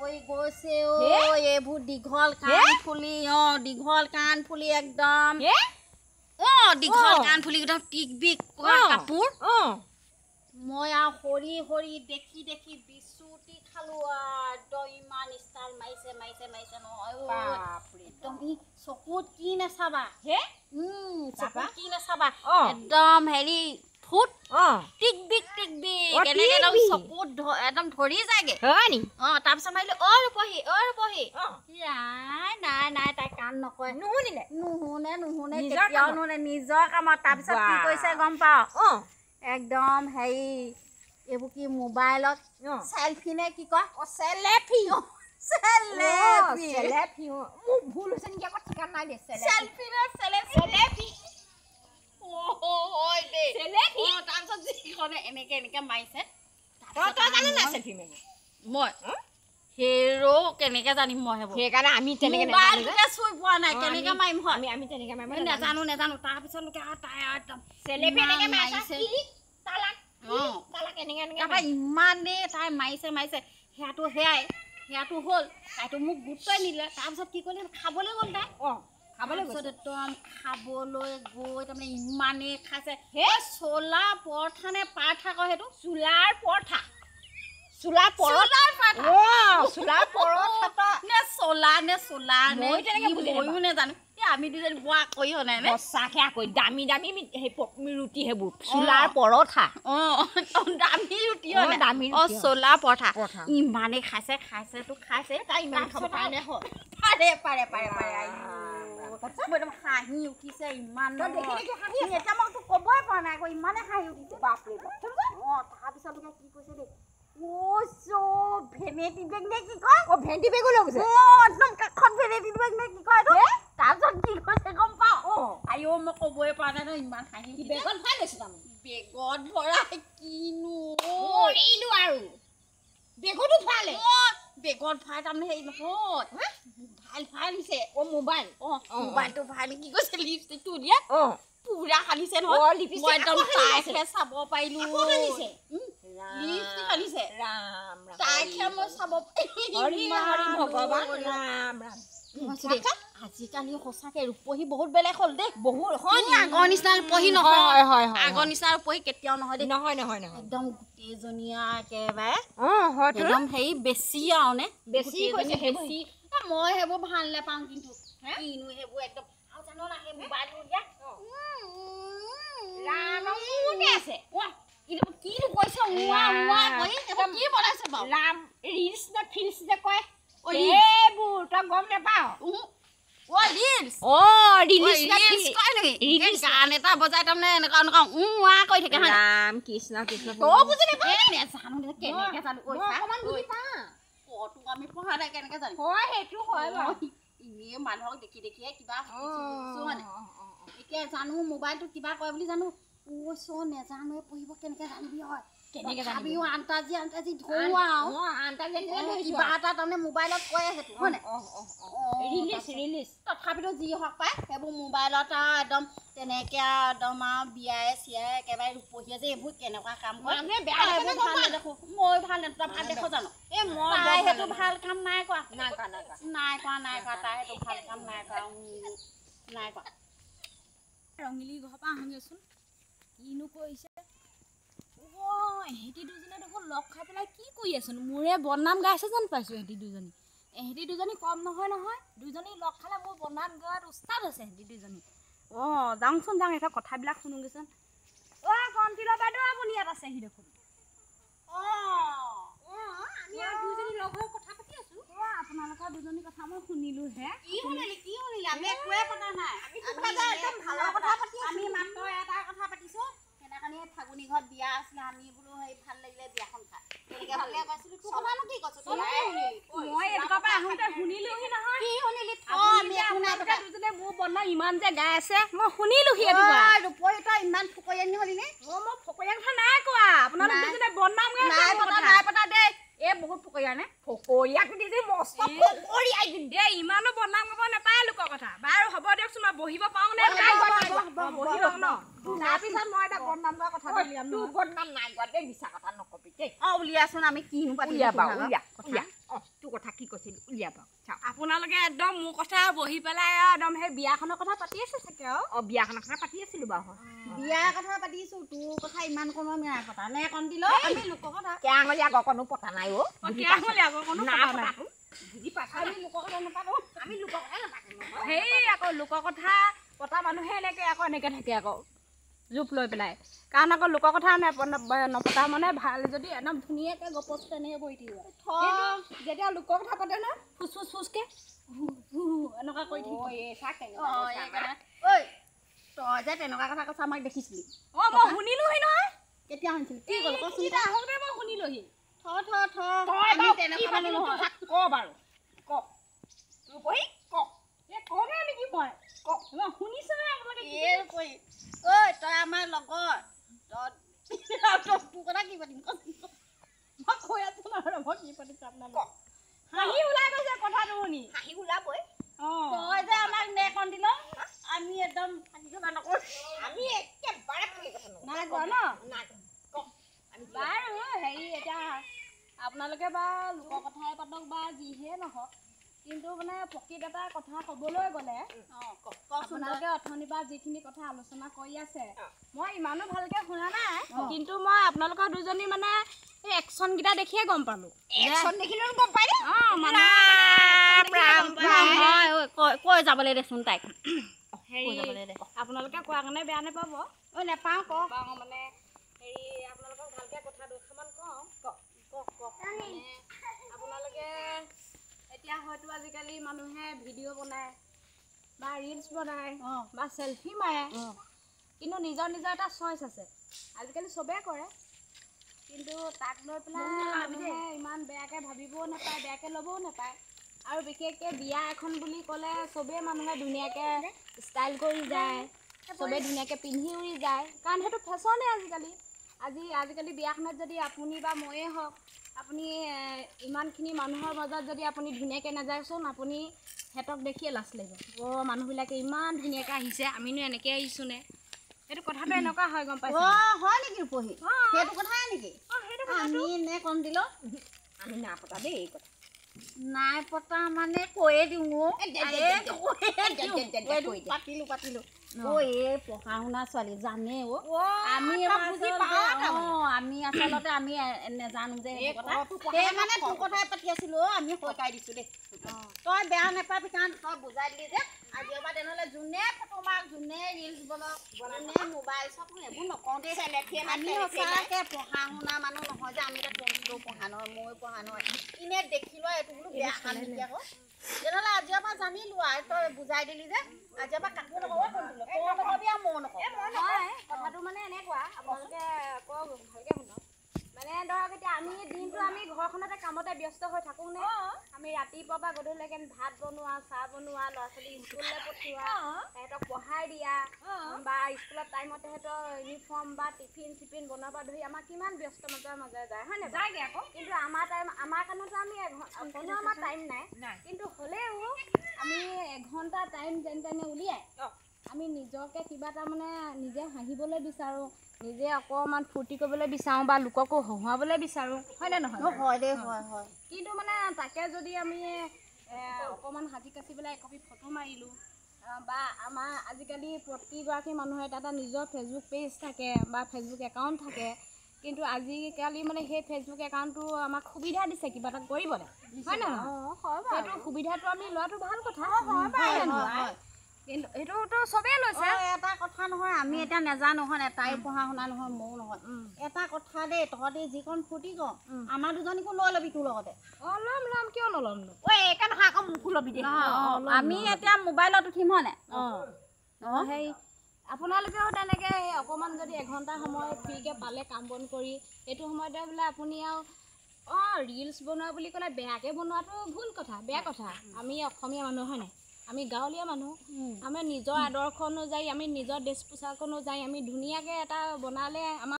কৰি গৈছে ও এইবোৰ দীঘল কাণ ফুলি একদম দীঘল কাণ ফুলি একদম টিকবিক কাপোৰ মই আৰু হৰি দেখি বিচুটি খালো একদম ইমান ষ্টাইল মাৰিছে নহয় একদম চকুত কি নাচাবা চকুত কি নাচাবা একদম হেৰি ফুট টিকবিক কেনেকে একদম চকুত একদম ধৰি যায়গে তাৰপিছত মাৰিলে ৰূপহী নাই তাই কাণ নকয় নুশুনে কেতিয়াও নুশুনে নিজৰ কামত তাৰপিছত কি কৰিছে গম পাওঁ একদম হেৰি এইবোৰ কি মোবাইলত চেলফি নে কি কয় চেলেফি মোক ভুল হৈছে নেকি আকৌ ঠিকান নাই দে চেলফি নে চেলেফি তাৰপিছত যিখনে এনেকে মাৰিছে মই হেৰো কেনেকে জানিম মই সেইকাৰণে আমি তেনেকে চুই পোৱা নাই কেনেকে মাৰিম আমি তেনেকে মাৰিম নেজানো তাৰপিছত লোকে তাই একদম চেলেফি এনেকে মাৰিছে ইমানেই তাই মাৰিছে সেয়াটো হ'ল তাইতো মোক গুৰুত্বই নিদিলে তাৰপিছত কি কৰিলে খাবলৈ গ'ল তাই খাবলৈ একদম খাবলৈ গৈ তাৰমানে ইমানেই খাইছে চোলা পৰঠা নে পাৰঠা কয় সেইটো চোলাৰ পৰঠা ময়ো নেজানো আমি দুজনী বোৱা কৰি নাই সঁচাকে আকৌ দামী ৰুটি সেইবোৰ চোলাৰ পৰঠা দামী ৰুটি চোলা পৰঠা ইমানেই খাইছে তাই ইমান খাব কাৰণে হ'ল একদম হাঁহি উঠিছে ইমান এতিয়া মই তোক ক'বই পৰা নাই আকৌ ইমানে হাঁহি উঠিছে বাপৰে তাৰপিছত লোকে কি কৈছে দেই ভেনেটি বেগ নে কি কয় ভেন্টি বেগো লৈ গৈছে একদম কাষত ভেনেটি বেগ নে কি কয় তাৰপিছত কি কৈছে গম পাওঁ আইও মই ক'বই পৰা নাই নহয় ইমান হাঁহি বেগত ভৰাই লৈছো তাৰমানে বেগত ভৰাই কিনো কৰিলো আৰু বেগতো ভৰালে বেগত ভৰাই তাৰমানে হেৰি নহয় ভাল দিছে মোবাইলটো ভাল কি কৈছে লিপষ্টিকটো উলিয়াই পুৰা সানিছে নহয় মই একদম তাইহে চাব পাৰিলো লিপষ্টিক সানিছে তাইহে মই চাব আজিকালি সঁচাকে ৰূপহী বহুত বেলেগ হ'ল দেই বহুত আগৰ নিচিনা ৰূপহী নহয় আগৰ নিচিনা ৰূপহী কেতিয়াও নহয় দেই নহয় একদম গোটেইজনীয়া একেবাৰে একদম হেৰি বেছি আৰু নে বেছি মই সেইবোৰ ভাল নাপাওঁ কিন্তু কিনো সেইবোৰ একদম আৰু জানো না সেই মোবাইলটো দিয়া আছে কিনো কৈছে কি বনাইছে বাৰু ৰাম ৰিলছ নে ফিলছ যে কয় এইবোৰ তই গম নাপাওঁ গান এটা বজাই তাৰমানে এনেকুৱা কৈ থাকে ৰাম কৃষ্ণ আমি পঢ়া নাই কেনেকে জানিম সেইটো হয় এনেই মানুহক দেখিয়ে কিবা এতিয়া জানো মোবাইলটো কিবা কয় বুলি জানো নেজানো পঢ়িব কেনেকে জানিবি হয় তথাপিও আন্তাজি ধৰো আৰু কিবা এটা তাৰমানে মোবাইলত কয় সেইটো হয় ৰিলিজ তথাপিতো যি হওক পায় সেইবোৰ মোবাইলত আৰু একদম তেনেকে একদম আৰু বিয়াই চিয়াই একেবাৰে ৰূপহীয়ে যে এইবোৰ কেনেকুৱা কাম কৰে মই ভাল নেদেখো ভাল দেখো জানো তাই সেইটো ভাল কাম নাই কৰা তাই সেইটো ভাল কাম নাই কৰা ৰঙিলি ঘৰৰ পৰা আহোগেচোন কিনো কৰিছে এহেঁতি দুজনে দেখোন লগ খাই পেলাই কি কৰি আছে মোৰে বদনাম গাইছে যেন পাইছোঁ এহেঁতি দুজনী কম নহয় দুজনী লগ খালে মোৰ বদনাম গোৱাত উস্তাদ হৈছে এহেঁতি দুজনী যাওঁচোন এটা কথাবিলাক শুনোগৈচোন কণ্টিলৰ বাইদেউ আপুনি ইয়াত আছেহি দেখোন আমি আৰু দুজনী লগ হৈ কথা পাতি আছোঁ আপোনালোকৰ দুজনী কথা মই শুনিলোহে কি শুনিলে আমি একোৱে পতা নাই আমি মাত্ৰ এটা কথা পাতিছোঁ সেইদিনাখনি ফাগুনী ঘৰত বিয়া আছিলে আমি বোলো সেই ভাল লাগিলে বিয়াখন খাই তেনেকে ভালে কৈছিলো তোৰ কথানো কি কৈছ মই এটুকুৰা পৰা আহোঁতে শুনিলোহি নহয় কি শুনিলি আমি আপোনালোকে দুজনে মোৰ বদনাম ইমান যে গাই আছে মই শুনিলোহি ৰূপহী তই ইমান ফকৰীয়ানি হলি নে মই ফকৰীয়া কথা নাই কোৱা আপোনালোক দুজনে বদনাম গাই নাই পতা দেই বহুত ফকৰীয়া নে ফকৰীয়াক দিদি মস্ত ফকৰীয়াই দে ইমানো বদনাম গাব নাপায় লোকৰ কথা বাৰু হ'ব দিয়কচোন মই বহিব পাওঁ নে বহিব ন তাৰপিছত মই এটা বদনাম গোৱা কথা উলিয়াম তোৰ বদনাম নাই গোৱা দেই মিছা কথা নকবি দেই উলিয়াচোন আমি কিনো পাতি উলিয়া তোৰ কথা কি কৈছিল উলিয়াব চাওক আপোনালোকে একদম মোৰ কথা বহি পেলাই একদম সেই বিয়াখনৰ কথা পাতি আছে চাগে আৰু বিয়াখনৰ কথা পাতি আছিলো বাৰু বিয়াৰ কথা পাতিছো তোৰ কথা ইমান কোনো আমি নাই পতা নে কণ দিলো আমি লোকৰ কথা কেৰাঙলি আগৰ কোনো পতা নাই কেৰাঙলি আগৰ কোনো পতা নাই বুজি পাইছা আমি লোকৰ কথা নাপাতো আমি লোকৰ কথা নাপাতো সেই আকৌ লোকৰ কথা পতা মানুহে এনেকে থাকে আকৌ জোপ লৈ পেলাই কাৰণ আকৌ লোকৰ কথা নপতা মানে ভাল যদি একদম ধুনীয়াকৈ গপচ তেনেকৈ বহি থাকিব যেতিয়া লোকৰ কথা পাতে ন ফুচকে এনেকুৱা কৰি থাকিব ঐ তই যে তেনেকুৱা কথা কৈছ আমাক দেখিছিলি মই শুনিলোহি নহয় কেতিয়া শুনিছিলি কি ক'ল কচোন আহোঁতে মই শুনিলোহি আমি তেনেকুৱা মানুহ নহয় ক বাৰু ক তোৰ বহি ক কওঁনে নেকি মই শুনিছোহে আপোনালোকে কৈ ঐ তই আমাৰ লগৰ তোৰ কথা কি পাতিম মই কৈ আছো নহয় মই কি পাতিছো আপোনালোক হাঁহি ওলাই গৈছে কথাটো শুনি হাঁহি ওলাবই তই যে আমাক নে কণ দিল আমি একদম নকৰোঁ আমি একেবাৰে নাই কোৱা ন বাৰু হেৰি এতিয়া আপোনালোকে বা লোকৰ কথাই পাতক বা যিহে নহওক কিন্তু মানে প্ৰকৃত এটা কথা ক'বলৈ গ'লে আপোনালোকে অথনিৰ পৰা যিখিনি কথা আলোচনা কৰি আছে মই ইমানো ভালকৈ শুনা নাই কিন্তু মই আপোনালোকৰ দুজনী মানে এই একশ্যনকেইটা দেখিয়ে গম পালোঁ একশ্যন দেখিলেও গম পাই কৈ যাবলৈ দেচোন তাইক আপোনালোকে কোৱাৰ কাৰণে বেয়া নাপাব নেপাওঁ পাওঁ মানে হেৰি আপোনালোকক ভালকৈ কথা দুটামান কওঁ আপোনালোকে এতিয়া হয়তো আজিকালি মানুহে ভিডিঅ' বনায় বা ৰিলছ বনায় বা চেলফি মাৰে কিন্তু নিজৰ এটা চইচ আছে আজিকালি চবেই কৰে কিন্তু তাক লৈ পেলাই মানুহে ইমান বেয়াকৈ ভাবিবও নাপায় বেয়াকৈ ল'বও নাপায় আৰু বিশেষকৈ বিয়া এখন বুলি ক'লে চবেই মানুহে ধুনীয়াকৈ ষ্টাইল কৰি যায় চবেই ধুনীয়াকৈ পিন্ধি উৰি যায় কাৰণ সেইটো ফেশ্বনে আজিকালি বিয়াখনত যদি আপুনি বা ময়ে হওক আপুনি ইমানখিনি মানুহৰ মাজত যদি আপুনি ধুনীয়াকৈ নাযায়চোন আপুনি সিহঁতক দেখিয়ে লাজ লাগিব মানুহবিলাকে ইমান ধুনীয়াকৈ আহিছে আমিনো এনেকৈ আহিছোঁ নে সেইটো কথাটো এনেকুৱা হয় গম পাইছোঁ হয় নেকি পঢ়ি সেইটো কথাই নেকি আমি নে কম দিলো আমি নাই পতা দেই এই কথা নাই পতা মানে কৈয়ে দিওঁ পাতিলোঁ এই পঢ়া শুনা ছোৱালী জানে আমি আচলতে আমি নেজানো যে সেই মানে তোৰ কথাই পাতি আছিলোঁ আমি শিকাই দিছোঁ দেই তই বেয়া নাপাবি কাৰণ তই বুজাই দিলি যে আজিৰ পৰা তেনেহ'লে যোনে ফটো মাৰক যোনে ৰিলছ বনাওক যোনে মোবাইল চব এইবোৰ নকওঁ দেই আমি সঁচাকৈ পঢ়া শুনা মানুহ নহয় যে আমি এতিয়া পঢ়িলেও পঢ়া নহয় ময়ো পঢ়া নহয় এনেই দেখি লোৱা এইটো বোলো বেয়া কাম নেকি আকৌ তেনেহ'লে আজিৰ পৰা জানিলোঁ আৰু তই বুজাই দিলি যে আজিৰ পৰা কাকো নক'ব নকবি আৰু ময়ো নকওঁ কথাটো মানে এনেকুৱা আপোনালোকে আকৌ ভালকৈ শুনক মানে ধৰক এতিয়া আমি দিনটো আমি ঘৰখনতে কামতে ব্যস্ত হৈ থাকোঁ নে আমি ৰাতিপুৱাৰ পৰা গধূলিলৈকে ভাত বনোৱা চাহ বনোৱা ল'ৰা ছোৱালী স্কুললৈ পঠিওৱা সিহঁতক পঢ়াই দিয়া বা স্কুলত টাইমতে সিহঁতৰ ইউনিফৰ্ম বা টিফিন বনোৱাৰ পৰা ধৰি আমাৰ কিমান ব্যস্ত মাজে যায় হয় নাই যায়গৈ আকৌ কিন্তু আমাৰ কাৰণেতো আমি কোনো আমাৰ টাইম নাই কিন্তু হ'লেও আমি এঘণ্টা টাইম যেন তেনে উলিয়াই আমি নিজকে কিবা এটা মানে নিজে হাঁহিবলৈ বিচাৰোঁ নিজে অকণমান ফূৰ্তি কৰিবলৈ বিচাৰোঁ বা লোককো হহুৱাবলৈ বিচাৰোঁ হয়নে নহয় হয় দেই হয় কিন্তু মানে তাকে যদি আমি অকণমান সাজি কাচি পেলাই একপি ফটো মাৰিলোঁ বা আমাৰ আজিকালি প্ৰতিগৰাকী মানুহে এটা নিজৰ ফেচবুক পেজ থাকে বা ফেচবুক একাউণ্ট থাকে কিন্তু আজিকালি মানে সেই ফেচবুক একাউণ্টটো আমাক সুবিধা দিছে কিবা এটা কৰিবলৈ হয় নহয় সেইটো সুবিধাটো আমি লোৱাটো ভাল কথা কিন্তু সেইটোতো চবেই লৈছে এটা কথা নহয় আমি এতিয়া নেজানো হয় নাই তাই পঢ়া শুনা নহয় ময়ো নহয় এটা কথা দেই তহঁতি যিকণ ফূৰ্তি কৰ আমাৰ দুজনীকো লৈ ল'বি তোৰ লগতে ল'ম কিয় নল'ম একে নহয় আকৌ মুখো ল'বি দে আমি এতিয়া মোবাইলত উঠিম হয় নাই সেই আপোনালোকেও তেনেকৈ অকণমান যদি এঘণ্টা সময় ফ্ৰীকৈ পালে কাম বন কৰি সেইটো সময়তে বোলে আপুনি আৰু ৰিলছ বনোৱা বুলি ক'লে বেয়াকৈ বনোৱাটো ভুল কথা বেয়া কথা আমি অসমীয়া মানুহ হয় নাই আমি গাঁৱলীয়া মানুহ আমি নিজৰ আদৰ্শ অনুযায়ী আমি নিজৰ ড্ৰেছ পোছাক অনুযায়ী আমি ধুনীয়াকৈ এটা বনালে আমাৰ